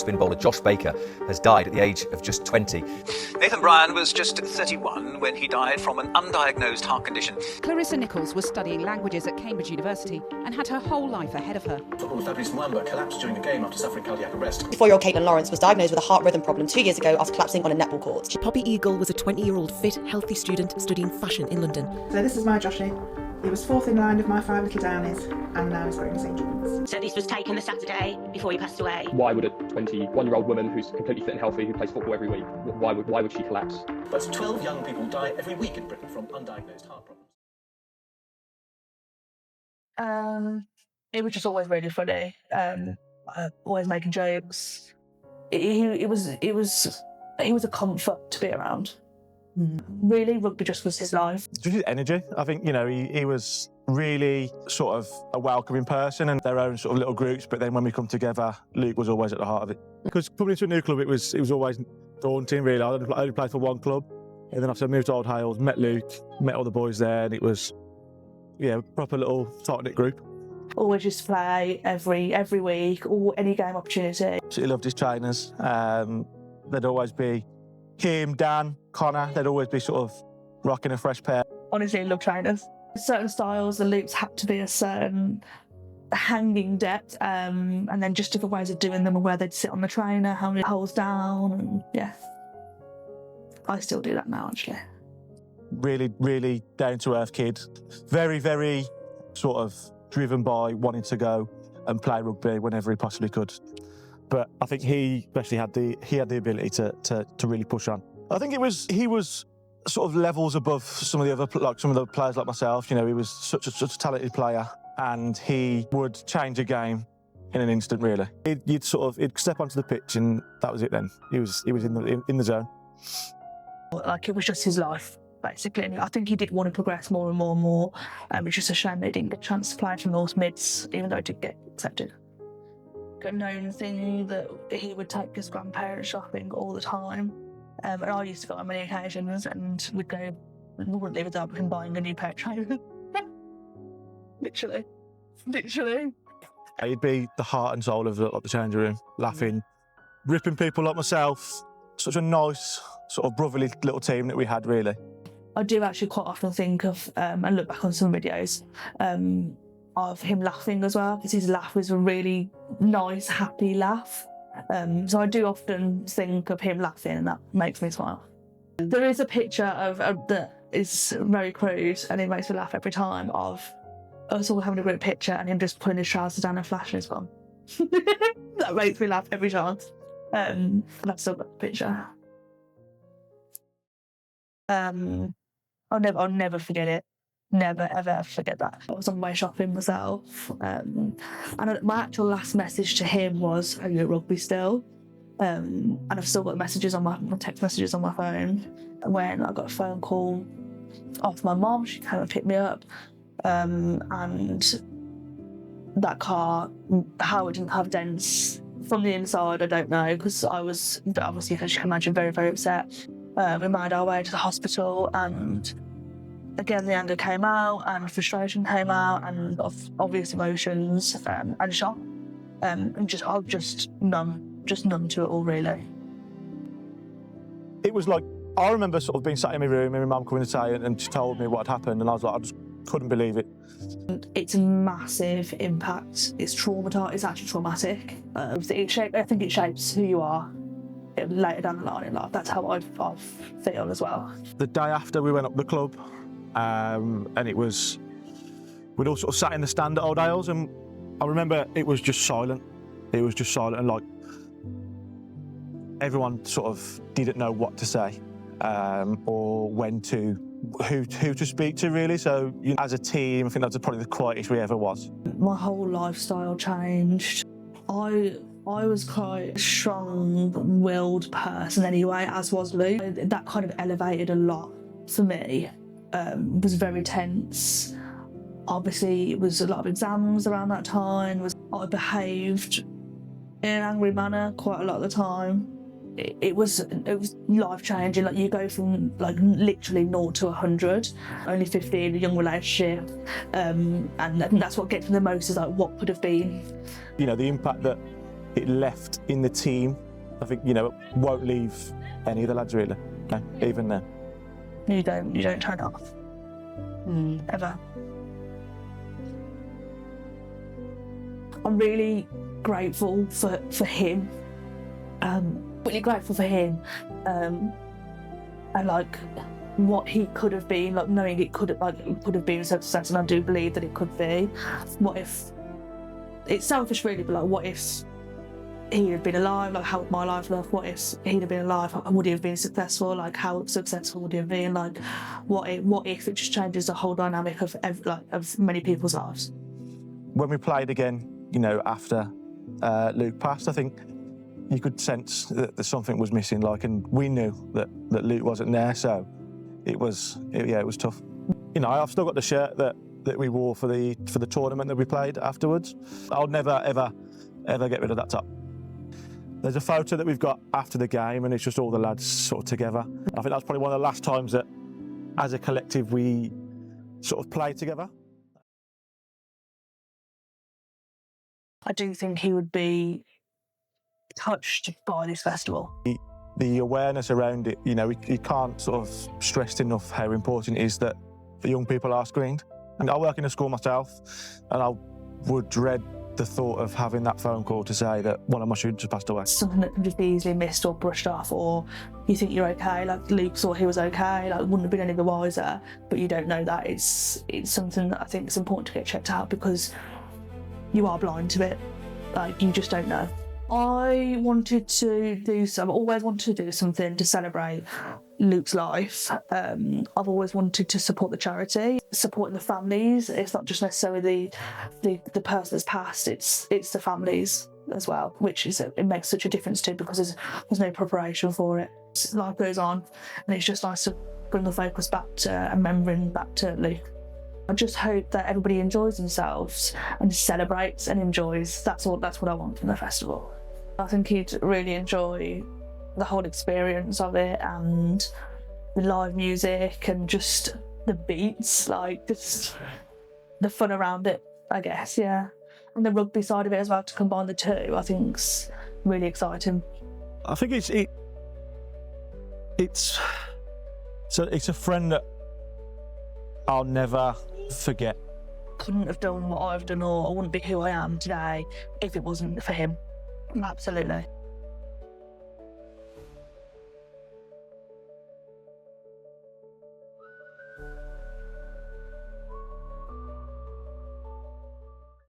spin bowler Josh Baker has died at the age of just 20. Nathan Bryan was just 31 when he died from an undiagnosed heart condition. Clarissa Nichols was studying languages at Cambridge University and had her whole life ahead of her. Footballer Fabrice Mwamba collapsed during a game after suffering cardiac arrest. 4-year-old Caitlin Lawrence was diagnosed with a heart rhythm problem 2 years ago after collapsing on a netball court. Poppy Eagle was a 20-year-old fit, healthy student studying fashion in London. So this is my Joshy. He was fourth in line of my 5 little downies, and now he's wearing St John's. So this was taken the Saturday before he passed away. Why would a 21-year-old woman who's completely fit and healthy, who plays football every week, why would she collapse? But 12 young people die every week in Britain from undiagnosed heart problems. It was just always really funny. Always making jokes. He was a comfort to be around. Really, rugby just was his life. Just his energy. I think, he was really sort of a welcoming person and their own sort of little groups, but then when we come together, Luke was always at the heart of it. Because coming into a new club, it was always daunting, really. I only played for one club, and then after I moved to Old Hales, met Luke, met all the boys there, and it was, proper little tight-knit group. Always used to play every week, or any game opportunity. Absolutely loved his trainers. There'd always be him, Dan, Connor, they'd always be sort of rocking a fresh pair. Honestly, love trainers. Certain styles, the loops had to be a certain hanging depth, and then just different ways of doing them and where they'd sit on the trainer, how many holes down, and yeah. I still do that now, actually. Really, really down-to-earth kid. Very, very sort of driven by wanting to go and play rugby whenever he possibly could. But I think he especially had the ability to really push on. I think he was sort of levels above some of the players like myself. He was such a talented player, and he would change a game in an instant. Really, he'd step onto the pitch, and that was it. Then he was in the zone. Like, it was just his life, basically. And I think he did want to progress more and more and more. It's just a shame that he didn't get a chance to play for North Mids, even though he did get accepted. A known thing that he would take his grandparents shopping all the time. And I used to go on many occasions, and we wouldn't leave without him buying a new pair of trainers. Literally. He'd be the heart and soul of the changing room, laughing, ripping people like myself. Such a nice, sort of brotherly little team that we had, really. I do actually quite often think of, and look back on some videos, of him laughing as well, because his laugh was a really nice, happy laugh. So I do often think of him laughing, and that makes me smile. There is a picture of that is very crude, and it makes me laugh every time, of us all having a group picture and him just pulling his trousers down and flashing his bum. That makes me laugh every time. And I've still got the picture. I'll never forget it. Never, ever forget that. I was on my way shopping myself, and my actual last message to him was, "Are you at rugby still?" And I've still got messages on my text messages on my phone. When I got a phone call off my mum, she came and picked me up, and that car, how it didn't have dents from the inside, I don't know, because I was obviously, as you can imagine, very, very upset. We made our way to the hospital, and again, the anger came out, and frustration came out, and obvious emotions, and shock. And I was just numb to it all, really. It was like, I remember sort of being sat in my room and my mum coming to say it, and she told me what had happened, and I was like, I just couldn't believe it. It's a massive impact. It's actually traumatic. I think it shapes who you are later down the line in life. That's how I feel as well. The day after we went up the club, and we'd all sort of sat in the stand at Old Hales, and I remember it was just silent. It was just silent, and like everyone sort of didn't know what to say, or who to speak to, really. So as a team, I think that's probably the quietest we ever was. My whole lifestyle changed. I was quite a strong-willed person anyway, as was Luke. That kind of elevated a lot for me. It was very tense. Obviously, it was a lot of exams around that time. I behaved in an angry manner quite a lot of the time. It was life-changing. Like, you go from literally 0 to 100, only 15, a young relationship, and I think that's what gets me the most, is like what could have been. The impact that it left in the team, I think, you know, it won't leave any of the lads really, no, even now. You don't turn it off. Ever. I'm really grateful for him. Really grateful for him. And like what he could have been, like knowing it could have been a success, and I do believe that it could be. What if it's selfish really, but like what if he'd have been alive, like how would my life look? What if he'd have been alive, would he have been successful? Like how successful would he have been? Like what if it just changes the whole dynamic of of many people's lives? When we played again, you know, after Luke passed, I think you could sense that something was missing, like, and we knew that Luke wasn't there, so it was tough. You know, I've still got the shirt that we wore for the tournament that we played afterwards. I'll never ever get rid of that top. There's a photo that we've got after the game, and it's just all the lads sort of together. I think that's probably one of the last times that, as a collective, we sort of played together. I do think he would be touched by this festival. The awareness around it, you know, you can't sort of stress enough how important it is that the young people are screened. And I work in a school myself, and I would dread the thought of having that phone call to say that one of my students has passed away. Something that can just be easily missed or brushed off, or you think you're okay, like Luke thought he was okay, like wouldn't have been any the wiser, but you don't know that. It's something that I think is important to get checked out, because you are blind to it, like you just don't know. I wanted to do I've always wanted to do something to celebrate Luke's life. I've always wanted to support the charity, supporting the families. It's not just necessarily the person that's passed, it's the families as well, which it makes such a difference too, because there's no preparation for it. Life goes on, and it's just nice to bring the focus back to and remembering back to Luke. I just hope that everybody enjoys themselves and celebrates and enjoys. That's what I want from the festival. I think he'd really enjoy the whole experience of it, and the live music and just the beats, like just the fun around it, I guess, yeah. And the rugby side of it as well, to combine the two, I think's really exciting. I think it's a friend that I'll never forget. Couldn't have done what I've done, or I wouldn't be who I am today if it wasn't for him. Absolutely.